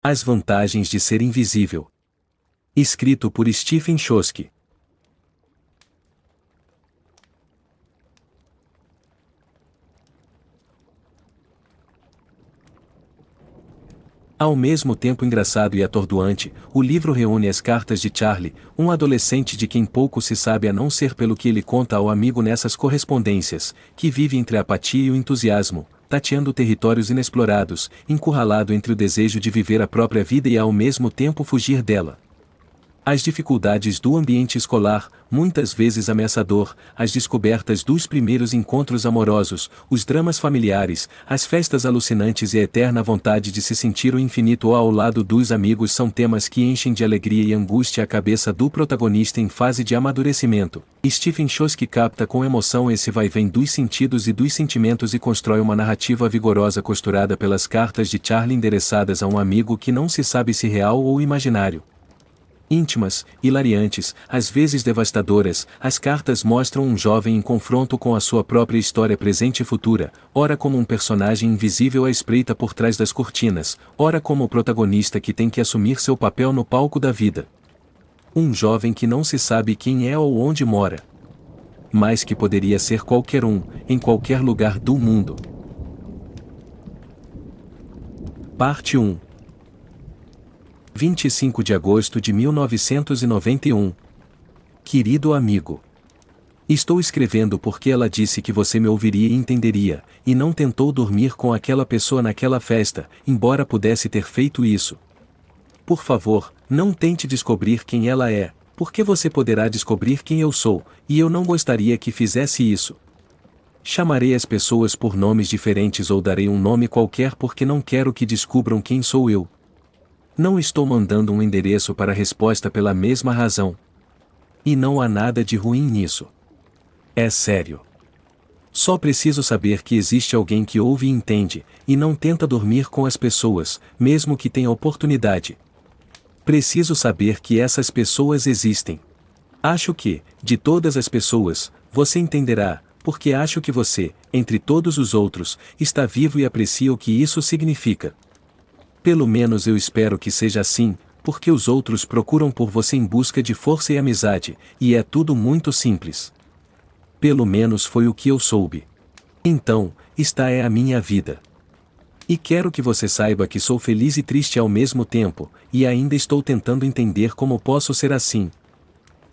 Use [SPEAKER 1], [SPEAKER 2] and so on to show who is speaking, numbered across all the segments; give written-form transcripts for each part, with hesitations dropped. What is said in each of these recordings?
[SPEAKER 1] As vantagens de ser invisível. Escrito por Stephen Chbosky. Ao mesmo tempo engraçado e atordoante, o livro reúne as cartas de Charlie, um adolescente de quem pouco se sabe a não ser pelo que ele conta ao amigo nessas correspondências, que vive entre a apatia e o entusiasmo, tateando territórios inexplorados, encurralado entre o desejo de viver a própria vida e ao mesmo tempo fugir dela. As dificuldades do ambiente escolar, muitas vezes ameaçador, as descobertas dos primeiros encontros amorosos, os dramas familiares, as festas alucinantes e a eterna vontade de se sentir o infinito ao lado dos amigos são temas que enchem de alegria e angústia a cabeça do protagonista em fase de amadurecimento. Stephen Chbosky capta com emoção esse vai-vem dos sentidos e dos sentimentos e constrói uma narrativa vigorosa costurada pelas cartas de Charlie endereçadas a um amigo que não se sabe se real ou imaginário. Íntimas, hilariantes, às vezes devastadoras, as cartas mostram um jovem em confronto com a sua própria história presente e futura, ora como um personagem invisível à espreita por trás das cortinas, ora como o protagonista que tem que assumir seu papel no palco da vida. Um jovem que não se sabe quem é ou onde mora. Mas que poderia ser qualquer um, em qualquer lugar do mundo. Parte 1. 25 de agosto de 1991. Querido amigo. Estou escrevendo porque ela disse que você me ouviria e entenderia, e não tentou dormir com aquela pessoa naquela festa, embora pudesse ter feito isso. Por favor, não tente descobrir quem ela é, porque você poderá descobrir quem eu sou, e eu não gostaria que fizesse isso. Chamarei as pessoas por nomes diferentes ou darei um nome qualquer porque não quero que descubram quem sou eu. Não estou mandando um endereço para a resposta pela mesma razão. E não há nada de ruim nisso. É sério. Só preciso saber que existe alguém que ouve e entende, e não tenta dormir com as pessoas, mesmo que tenha oportunidade. Preciso saber que essas pessoas existem. Acho que, de todas as pessoas, você entenderá, porque acho que você, entre todos os outros, está vivo e aprecia o que isso significa. Pelo menos eu espero que seja assim, porque os outros procuram por você em busca de força e amizade, e é tudo muito simples. Pelo menos foi o que eu soube. Então, esta é a minha vida. E quero que você saiba que sou feliz e triste ao mesmo tempo, e ainda estou tentando entender como posso ser assim.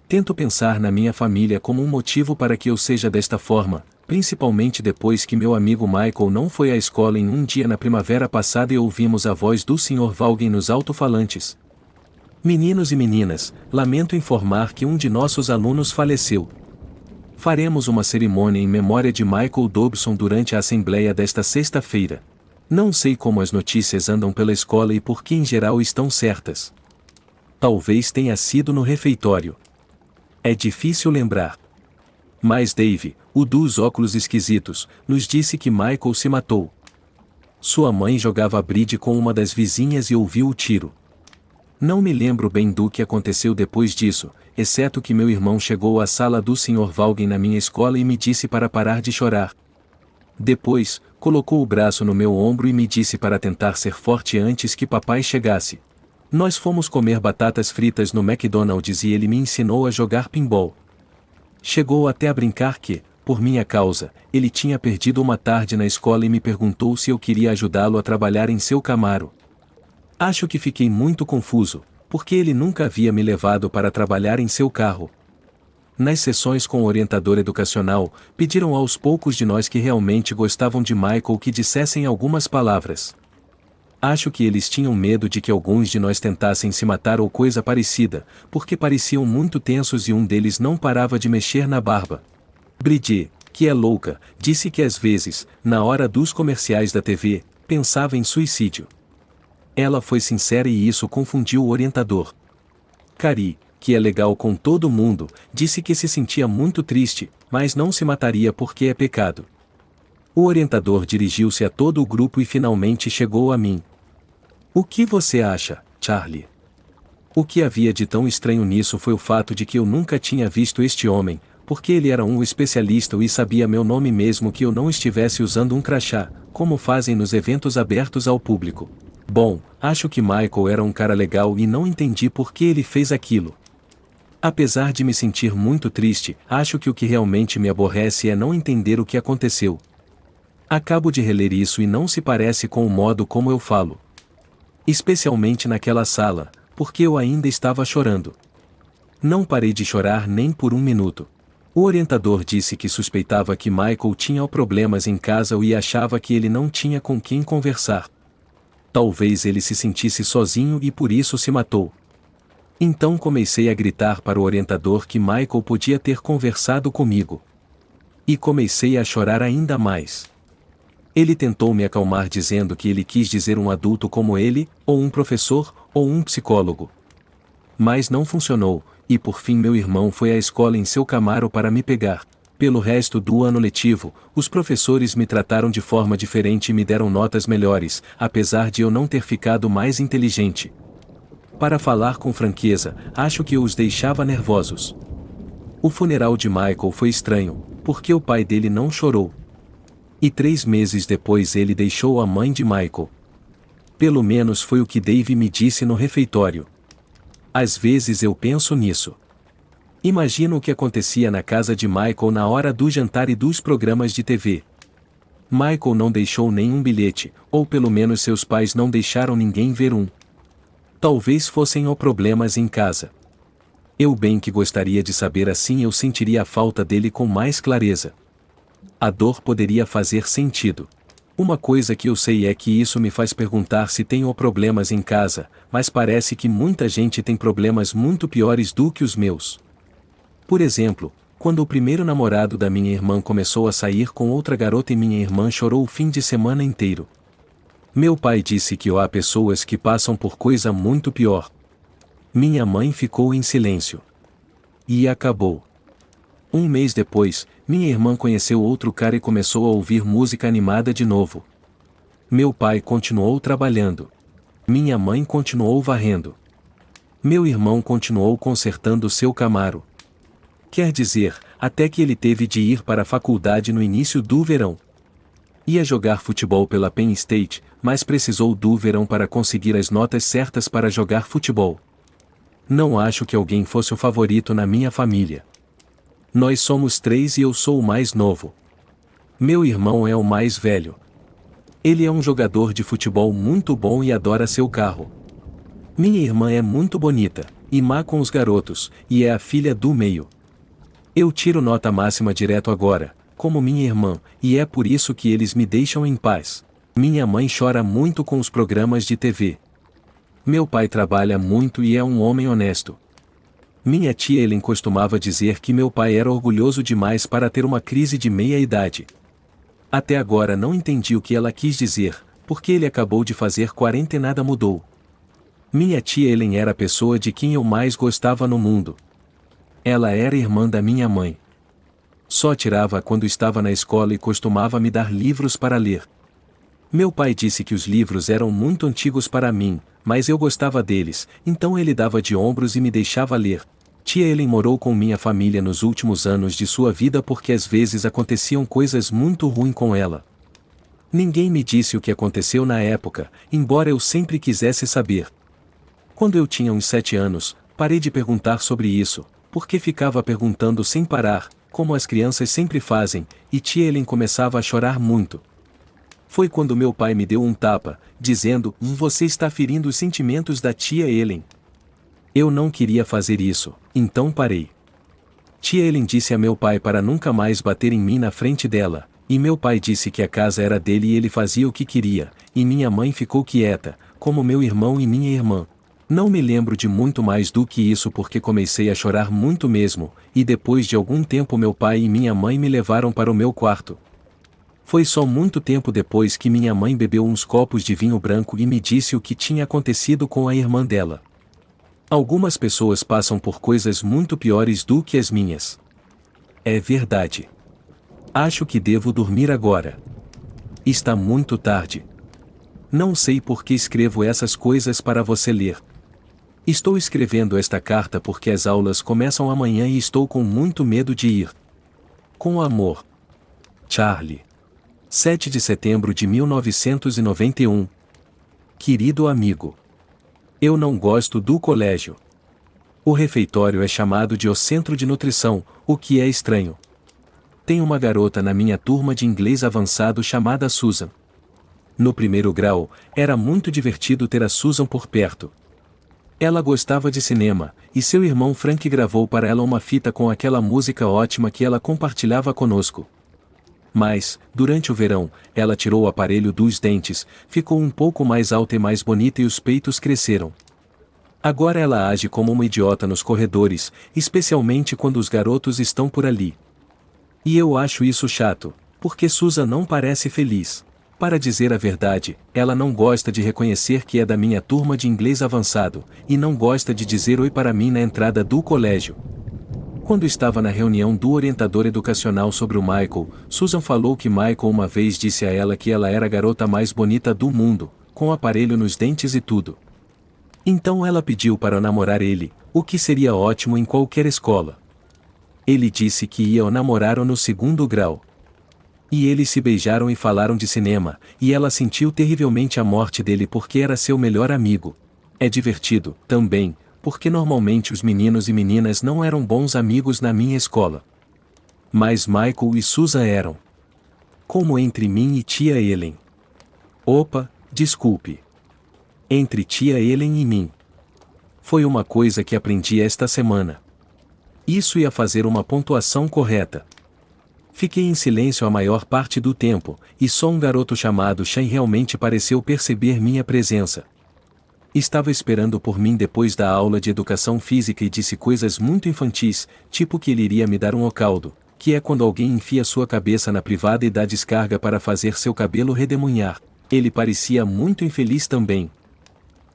[SPEAKER 1] Tento pensar na minha família como um motivo para que eu seja desta forma, principalmente depois que meu amigo Michael não foi à escola em um dia na primavera passada e ouvimos a voz do Sr. Vaughan nos alto-falantes. Meninos e meninas, lamento informar que um de nossos alunos faleceu. Faremos uma cerimônia em memória de Michael Dobson durante a assembleia desta sexta-feira. Não sei como as notícias andam pela escola e por que em geral estão certas. Talvez tenha sido no refeitório. É difícil lembrar. Mas Dave, o dos óculos esquisitos, nos disse que Michael se matou. Sua mãe jogava bridge com uma das vizinhas e ouviu o tiro. Não me lembro bem do que aconteceu depois disso, exceto que meu irmão chegou à sala do Sr. Vaughan na minha escola e me disse para parar de chorar. Depois, colocou o braço no meu ombro e me disse para tentar ser forte antes que papai chegasse. Nós fomos comer batatas fritas no McDonald's e ele me ensinou a jogar pinball. Chegou até a brincar que, por minha causa, ele tinha perdido uma tarde na escola e me perguntou se eu queria ajudá-lo a trabalhar em seu Camaro. Acho que fiquei muito confuso, porque ele nunca havia me levado para trabalhar em seu carro. Nas sessões com o orientador educacional, pediram aos poucos de nós que realmente gostavam de Michael que dissessem algumas palavras. Acho que eles tinham medo de que alguns de nós tentassem se matar ou coisa parecida, porque pareciam muito tensos e um deles não parava de mexer na barba. Bridget, que é louca, disse que às vezes, na hora dos comerciais da TV, pensava em suicídio. Ela foi sincera e isso confundiu o orientador. Carrie, que é legal com todo mundo, disse que se sentia muito triste, mas não se mataria porque é pecado. O orientador dirigiu-se a todo o grupo e finalmente chegou a mim. O que você acha, Charlie? O que havia de tão estranho nisso foi o fato de que eu nunca tinha visto este homem, porque ele era um especialista e sabia meu nome mesmo que eu não estivesse usando um crachá, como fazem nos eventos abertos ao público. Bom, acho que Michael era um cara legal e não entendi por que ele fez aquilo. Apesar de me sentir muito triste, acho que o que realmente me aborrece é não entender o que aconteceu. Acabo de reler isso e não se parece com o modo como eu falo. Especialmente naquela sala, porque eu ainda estava chorando. Não parei de chorar nem por um minuto. O orientador disse que suspeitava que Michael tinha problemas em casa e achava que ele não tinha com quem conversar. Talvez ele se sentisse sozinho e por isso se matou. Então comecei a gritar para o orientador que Michael podia ter conversado comigo. E comecei a chorar ainda mais. Ele tentou me acalmar dizendo que ele quis dizer um adulto como ele, ou um professor, ou um psicólogo. Mas não funcionou, e por fim meu irmão foi à escola em seu Camaro para me pegar. Pelo resto do ano letivo, os professores me trataram de forma diferente e me deram notas melhores, apesar de eu não ter ficado mais inteligente. Para falar com franqueza, acho que eu os deixava nervosos. O funeral de Michael foi estranho, porque o pai dele não chorou. E 3 meses depois ele deixou a mãe de Michael. Pelo menos foi o que Dave me disse no refeitório. Às vezes eu penso nisso. Imagino o que acontecia na casa de Michael na hora do jantar e dos programas de TV. Michael não deixou nenhum bilhete, ou pelo menos seus pais não deixaram ninguém ver um. Talvez fossem problemas em casa. Eu bem que gostaria de saber, assim eu sentiria a falta dele com mais clareza. A dor poderia fazer sentido. Uma coisa que eu sei é que isso me faz perguntar se tenho problemas em casa, mas parece que muita gente tem problemas muito piores do que os meus. Por exemplo, quando o primeiro namorado da minha irmã começou a sair com outra garota e minha irmã chorou o fim de semana inteiro. Meu pai disse que há pessoas que passam por coisa muito pior. Minha mãe ficou em silêncio. E acabou. Um mês depois, minha irmã conheceu outro cara e começou a ouvir música animada de novo. Meu pai continuou trabalhando. Minha mãe continuou varrendo. Meu irmão continuou consertando seu Camaro. Quer dizer, até que ele teve de ir para a faculdade no início do verão. Ia jogar futebol pela Penn State, mas precisou do verão para conseguir as notas certas para jogar futebol. Não acho que alguém fosse o favorito na minha família. Nós somos 3 e eu sou o mais novo. Meu irmão é o mais velho. Ele é um jogador de futebol muito bom e adora seu carro. Minha irmã é muito bonita, e má com os garotos, e é a filha do meio. Eu tiro nota máxima direto agora, como minha irmã, e é por isso que eles me deixam em paz. Minha mãe chora muito com os programas de TV. Meu pai trabalha muito e é um homem honesto. Minha tia Ellen costumava dizer que meu pai era orgulhoso demais para ter uma crise de meia-idade. Até agora não entendi o que ela quis dizer, porque ele acabou de fazer 40 e nada mudou. Minha tia Ellen era a pessoa de quem eu mais gostava no mundo. Ela era irmã da minha mãe. Só tirava quando estava na escola e costumava me dar livros para ler. Meu pai disse que os livros eram muito antigos para mim, mas eu gostava deles, então ele dava de ombros e me deixava ler. Tia Ellen morou com minha família nos últimos anos de sua vida porque às vezes aconteciam coisas muito ruins com ela. Ninguém me disse o que aconteceu na época, embora eu sempre quisesse saber. Quando eu tinha uns 7 anos, parei de perguntar sobre isso, porque ficava perguntando sem parar, como as crianças sempre fazem, e tia Ellen começava a chorar muito. Foi quando meu pai me deu um tapa, dizendo: "Você está ferindo os sentimentos da tia Ellen." Eu não queria fazer isso, então parei. Tia Ellen disse a meu pai para nunca mais bater em mim na frente dela, e meu pai disse que a casa era dele e ele fazia o que queria, e minha mãe ficou quieta, como meu irmão e minha irmã. Não me lembro de muito mais do que isso porque comecei a chorar muito mesmo, e depois de algum tempo meu pai e minha mãe me levaram para o meu quarto. Foi só muito tempo depois que minha mãe bebeu uns copos de vinho branco e me disse o que tinha acontecido com a irmã dela. Algumas pessoas passam por coisas muito piores do que as minhas. É verdade. Acho que devo dormir agora. Está muito tarde. Não sei por que escrevo essas coisas para você ler. Estou escrevendo esta carta porque as aulas começam amanhã e estou com muito medo de ir. Com amor. Charlie. 7 de setembro de 1991. Querido amigo. Eu não gosto do colégio. O refeitório é chamado de o centro de nutrição, o que é estranho. Tem uma garota na minha turma de inglês avançado chamada Susan. No primeiro grau, era muito divertido ter a Susan por perto. Ela gostava de cinema, e seu irmão Frank gravou para ela uma fita com aquela música ótima que ela compartilhava conosco. Mas, durante o verão, ela tirou o aparelho dos dentes, ficou um pouco mais alta e mais bonita e os peitos cresceram. Agora ela age como uma idiota nos corredores, especialmente quando os garotos estão por ali. E eu acho isso chato, porque Susan não parece feliz. Para dizer a verdade, ela não gosta de reconhecer que é da minha turma de inglês avançado, e não gosta de dizer oi para mim na entrada do colégio. Quando estava na reunião do orientador educacional sobre o Michael, Susan falou que Michael uma vez disse a ela que ela era a garota mais bonita do mundo, com aparelho nos dentes e tudo. Então ela pediu para namorar ele, o que seria ótimo em qualquer escola. Ele disse que ia o namorar no segundo grau. E eles se beijaram e falaram de cinema, e ela sentiu terrivelmente a morte dele porque era seu melhor amigo. É divertido, também, porque normalmente os meninos e meninas não eram bons amigos na minha escola. Mas Michael e Susan eram. Como entre mim e tia Ellen. Opa, desculpe. Entre tia Ellen e mim. Foi uma coisa que aprendi esta semana. Isso ia fazer uma pontuação correta. Fiquei em silêncio a maior parte do tempo, e só um garoto chamado Shane realmente pareceu perceber minha presença. Estava esperando por mim depois da aula de educação física e disse coisas muito infantis, tipo que ele iria me dar um ocaldo, que é quando alguém enfia sua cabeça na privada e dá descarga para fazer seu cabelo redemoinhar. Ele parecia muito infeliz também.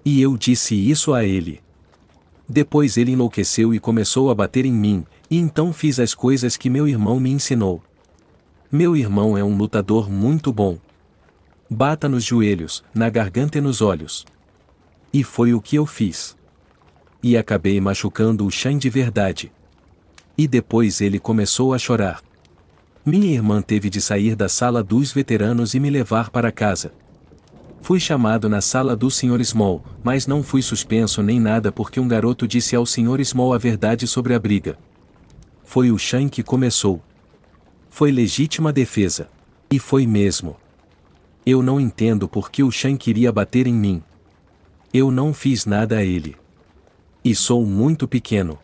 [SPEAKER 1] E eu disse isso a ele. Depois ele enlouqueceu e começou a bater em mim, e então fiz as coisas que meu irmão me ensinou. Meu irmão é um lutador muito bom. Bata nos joelhos, na garganta e nos olhos. E foi o que eu fiz. E acabei machucando o Shane de verdade. E depois ele começou a chorar. Minha irmã teve de sair da sala dos veteranos e me levar para casa. Fui chamado na sala do Sr. Small, mas não fui suspenso nem nada porque um garoto disse ao Sr. Small a verdade sobre a briga. Foi o Shane que começou. Foi legítima defesa. E foi mesmo. Eu não entendo por que o Shane queria bater em mim. Eu não fiz nada a ele. E sou muito pequeno.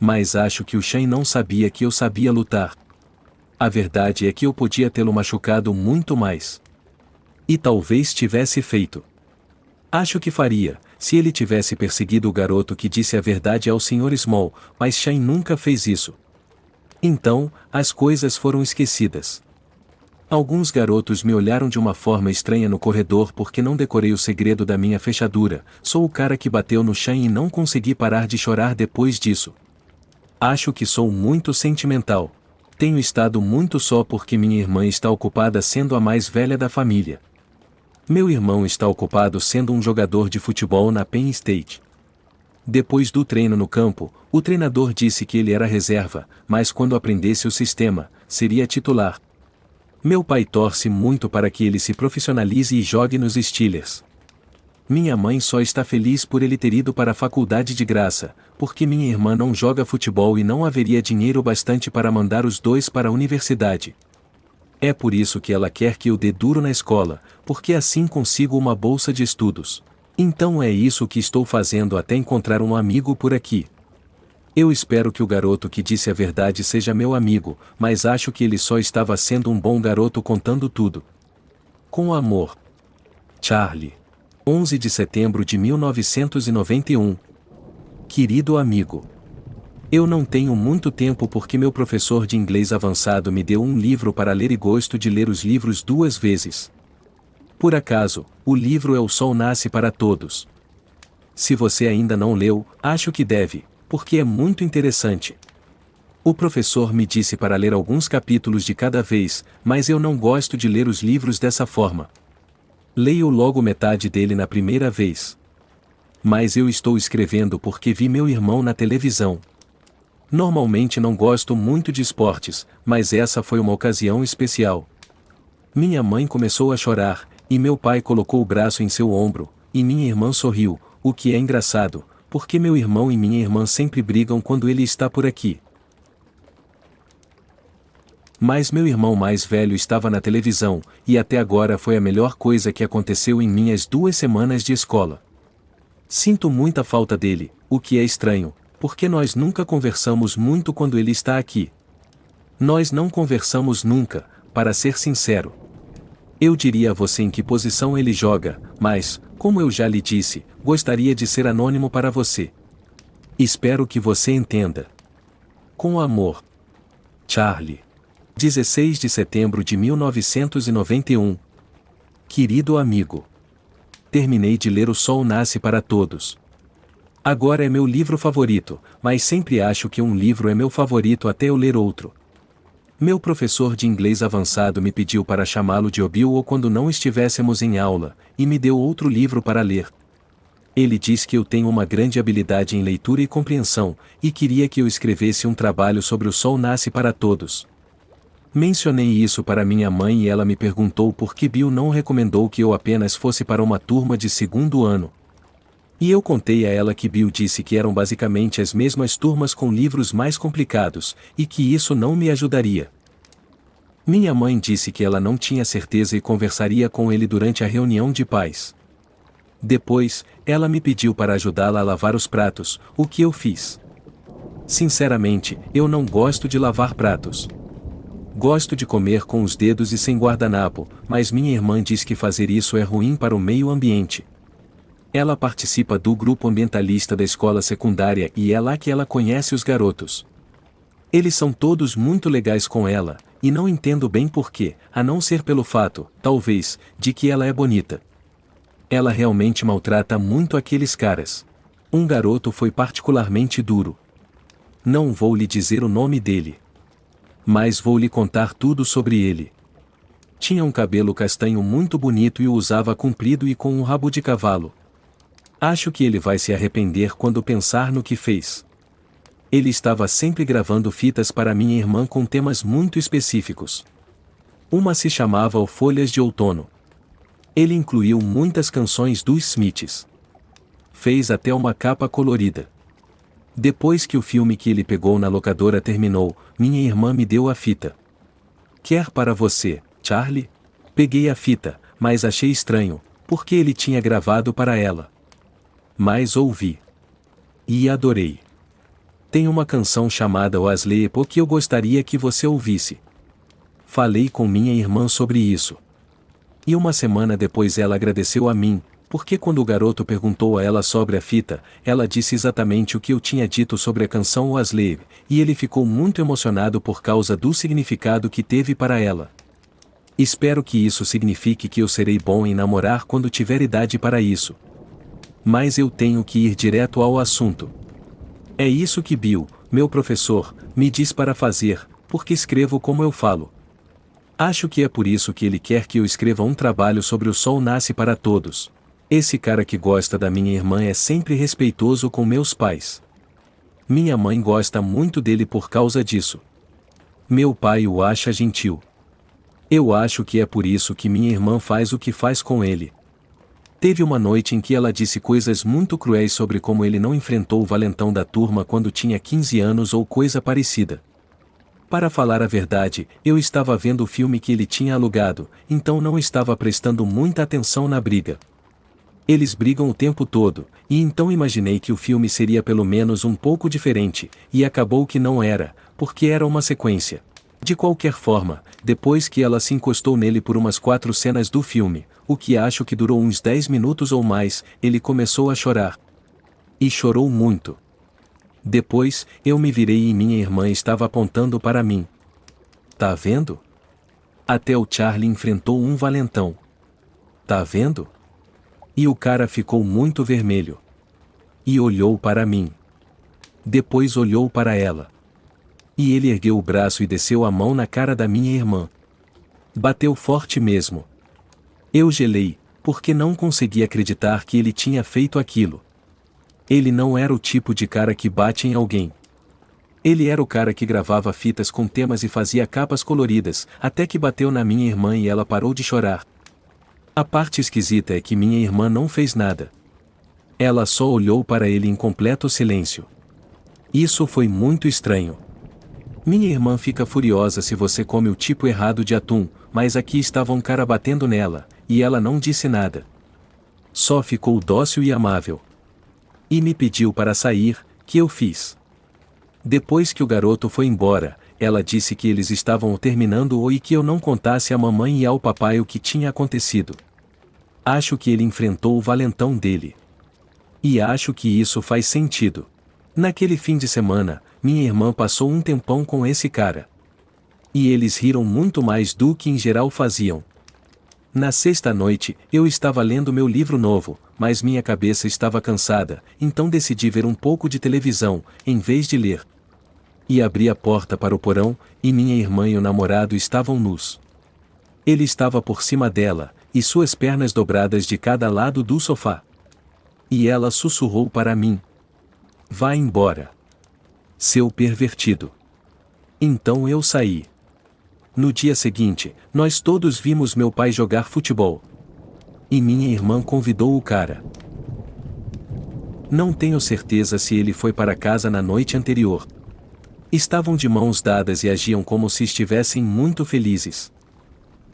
[SPEAKER 1] Mas acho que o Shane não sabia que eu sabia lutar. A verdade é que eu podia tê-lo machucado muito mais. E talvez tivesse feito. Acho que faria, se ele tivesse perseguido o garoto que disse a verdade ao Sr. Small, mas Shane nunca fez isso. Então, as coisas foram esquecidas. Alguns garotos me olharam de uma forma estranha no corredor porque não decorei o segredo da minha fechadura. Sou o cara que bateu no Shane e não consegui parar de chorar depois disso. Acho que sou muito sentimental. Tenho estado muito só porque minha irmã está ocupada sendo a mais velha da família. Meu irmão está ocupado sendo um jogador de futebol na Penn State. Depois do treino no campo, o treinador disse que ele era reserva, mas quando aprendesse o sistema, seria titular. Meu pai torce muito para que ele se profissionalize e jogue nos Steelers. Minha mãe só está feliz por ele ter ido para a faculdade de graça, porque minha irmã não joga futebol e não haveria dinheiro bastante para mandar os dois para a universidade. É por isso que ela quer que eu dê duro na escola, porque assim consigo uma bolsa de estudos. Então é isso que estou fazendo até encontrar um amigo por aqui. Eu espero que o garoto que disse a verdade seja meu amigo, mas acho que ele só estava sendo um bom garoto contando tudo. Com amor. Charlie. 11 de setembro de 1991. Querido amigo. Eu não tenho muito tempo porque meu professor de inglês avançado me deu um livro para ler e gosto de ler os livros 2 vezes. Por acaso, o livro é O Sol Nasce para Todos. Se você ainda não leu, acho que deve, porque é muito interessante. O professor me disse para ler alguns capítulos de cada vez, mas eu não gosto de ler os livros dessa forma. Leio logo metade dele na primeira vez. Mas eu estou escrevendo porque vi meu irmão na televisão. Normalmente não gosto muito de esportes, mas essa foi uma ocasião especial. Minha mãe começou a chorar, E meu pai colocou o braço em seu ombro, e minha irmã sorriu, o que é engraçado, porque meu irmão e minha irmã sempre brigam quando ele está por aqui. Mas meu irmão mais velho estava na televisão, e até agora foi a melhor coisa que aconteceu em minhas 2 semanas de escola. Sinto muita falta dele, o que é estranho, porque nós nunca conversamos muito quando ele está aqui. Nós não conversamos nunca, para ser sincero. Eu diria a você em que posição ele joga, mas, como eu já lhe disse, gostaria de ser anônimo para você. Espero que você entenda. Com amor. Charlie. 16 de setembro de 1991. Querido amigo. Terminei de ler O Sol Nasce para Todos. Agora é meu livro favorito, mas sempre acho que um livro é meu favorito até eu ler outro. Meu professor de inglês avançado me pediu para chamá-lo de Obil ou quando não estivéssemos em aula, e me deu outro livro para ler. Ele diz que eu tenho uma grande habilidade em leitura e compreensão, e queria que eu escrevesse um trabalho sobre O Sol Nasce para Todos. Mencionei isso para minha mãe e ela me perguntou por que Bill não recomendou que eu apenas fosse para uma turma de segundo ano. E eu contei a ela que Bill disse que eram basicamente as mesmas turmas com livros mais complicados, e que isso não me ajudaria. Minha mãe disse que ela não tinha certeza e conversaria com ele durante a reunião de pais. Depois, ela me pediu para ajudá-la a lavar os pratos, o que eu fiz. Sinceramente, eu não gosto de lavar pratos. Gosto de comer com os dedos e sem guardanapo, mas minha irmã diz que fazer isso é ruim para o meio ambiente. Ela participa do grupo ambientalista da escola secundária e é lá que ela conhece os garotos. Eles são todos muito legais com ela, e não entendo bem porquê, a não ser pelo fato, talvez, de que ela é bonita. Ela realmente maltrata muito aqueles caras. Um garoto foi particularmente duro. Não vou lhe dizer o nome dele. Mas vou lhe contar tudo sobre ele. Tinha um cabelo castanho muito bonito e o usava comprido e com um rabo de cavalo. Acho que ele vai se arrepender quando pensar no que fez. Ele estava sempre gravando fitas para minha irmã com temas muito específicos. Uma se chamava O Folhas de Outono. Ele incluiu muitas canções dos Smiths. Fez até uma capa colorida. Depois que o filme que ele pegou na locadora terminou, minha irmã me deu a fita. Quer para você, Charlie? Peguei a fita, mas achei estranho, porque ele tinha gravado para ela. Mas ouvi. E adorei. Tem uma canção chamada Wesley Epo que eu gostaria que você ouvisse. Falei com minha irmã sobre isso. E uma semana depois ela agradeceu a mim, porque quando o garoto perguntou a ela sobre a fita, ela disse exatamente o que eu tinha dito sobre a canção Wesley, e ele ficou muito emocionado por causa do significado que teve para ela. Espero que isso signifique que eu serei bom em namorar quando tiver idade para isso. Mas eu tenho que ir direto ao assunto. É isso que Bill, meu professor, me diz para fazer, porque escrevo como eu falo. Acho que é por isso que ele quer que eu escreva um trabalho sobre O Sol Nasce para Todos. Esse cara que gosta da minha irmã é sempre respeitoso com meus pais. Minha mãe gosta muito dele por causa disso. Meu pai o acha gentil. Eu acho que é por isso que minha irmã faz o que faz com ele. Teve uma noite em que ela disse coisas muito cruéis sobre como ele não enfrentou o valentão da turma quando tinha 15 anos ou coisa parecida. Para falar a verdade, eu estava vendo o filme que ele tinha alugado, então não estava prestando muita atenção na briga. Eles brigam o tempo todo, e então imaginei que o filme seria pelo menos um pouco diferente, e acabou que não era, porque era uma sequência. De qualquer forma, depois que ela se encostou nele por umas 4 cenas do filme, o que acho que durou uns 10 minutos ou mais, ele começou a chorar. E chorou muito. Depois, eu me virei e minha irmã estava apontando para mim. Tá vendo? Até o Charlie enfrentou um valentão. Tá vendo? E o cara ficou muito vermelho. E olhou para mim. Depois olhou para ela. E ele ergueu o braço e desceu a mão na cara da minha irmã. Bateu forte mesmo. Eu gelei, porque não consegui acreditar que ele tinha feito aquilo. Ele não era o tipo de cara que bate em alguém. Ele era o cara que gravava fitas com temas e fazia capas coloridas, até que bateu na minha irmã e ela parou de chorar. A parte esquisita é que minha irmã não fez nada. Ela só olhou para ele em completo silêncio. Isso foi muito estranho. Minha irmã fica furiosa se você come o tipo errado de atum, mas aqui estava um cara batendo nela, e ela não disse nada. Só ficou dócil e amável. E me pediu para sair, que eu fiz. Depois que o garoto foi embora, ela disse que eles estavam terminando e que eu não contasse à mamãe e ao papai o que tinha acontecido. Acho que ele enfrentou o valentão dele. E acho que isso faz sentido. Naquele fim de semana, minha irmã passou um tempão com esse cara. E eles riram muito mais do que em geral faziam. Na sexta-noite, eu estava lendo meu livro novo, mas minha cabeça estava cansada, então decidi ver um pouco de televisão, em vez de ler. E abri a porta para o porão, e minha irmã e o namorado estavam nus. Ele estava por cima dela, e suas pernas dobradas de cada lado do sofá. E ela sussurrou para mim: "Vá embora, seu pervertido." Então eu saí. No dia seguinte, nós todos vimos meu pai jogar futebol. E minha irmã convidou o cara. Não tenho certeza se ele foi para casa na noite anterior. Estavam de mãos dadas e agiam como se estivessem muito felizes.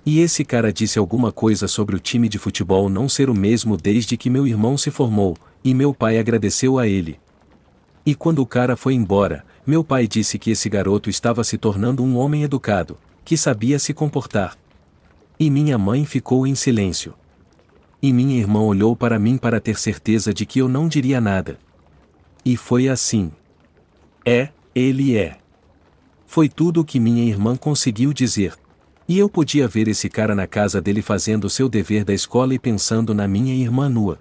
[SPEAKER 1] E esse cara disse alguma coisa sobre o time de futebol não ser o mesmo desde que meu irmão se formou, e meu pai agradeceu a ele. E quando o cara foi embora, meu pai disse que esse garoto estava se tornando um homem educado, que sabia se comportar. E minha mãe ficou em silêncio. E minha irmã olhou para mim para ter certeza de que eu não diria nada. E foi assim. Ele é. Foi tudo o que minha irmã conseguiu dizer. E eu podia ver esse cara na casa dele fazendo seu dever da escola e pensando na minha irmã nua.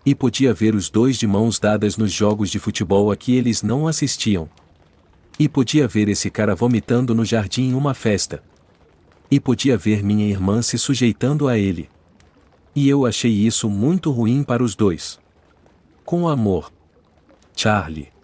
[SPEAKER 1] E podia ver os dois de mãos dadas nos jogos de futebol a que eles não assistiam. E podia ver esse cara vomitando no jardim em uma festa. E podia ver minha irmã se sujeitando a ele. E eu achei isso muito ruim para os dois. Com amor. Charlie.